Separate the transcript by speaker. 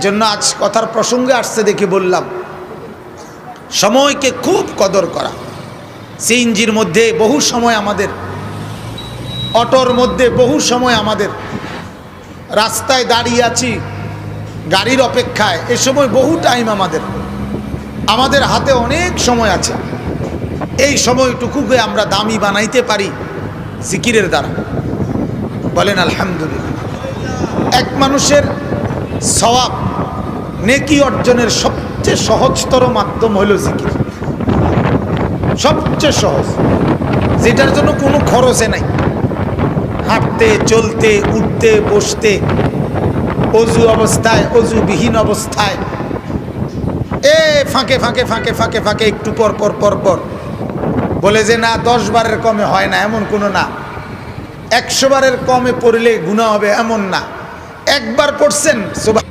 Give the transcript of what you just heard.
Speaker 1: এজন্য আজ কথার প্রসঙ্গে আসছে দেখে বললাম, সময়কে খুব কদর করা। সিএনজির মধ্যে বহু সময় আমাদের, অটোর মধ্যে বহু সময় আমাদের, রাস্তায় দাঁড়িয়ে আছি গাড়ির অপেক্ষায়, এ সময় বহু টাইম আমাদের হাতে অনেক সময় আছে। এই সময়টুকুকে আমরা দামি বানাইতে পারি জিকিরের দ্বারা। বলেন আলহামদুলিল্লাহ। এক মানুষের সওয়াব নেকি অর্জনের সবচেয়ে সহজতর মাধ্যম হলো জিকির। সবচেয়ে সহজ, যেটার জন্য কোনো খরচে নাই। হাঁটতে চলতে উঠতে বসতে, অজু অবস্থায় অজুবিহীন অবস্থায়, ফাঁকে ফাঁকে ফাঁকে ফাঁকে ফাঁকে একটু পর পর পর পর বলে যে না 10 বারের কমে হয় না, এমন কোনো না। 100 বারের কমে পড়লে গুনাহ হবে এমন না। একবার পড়ছেন সুবহান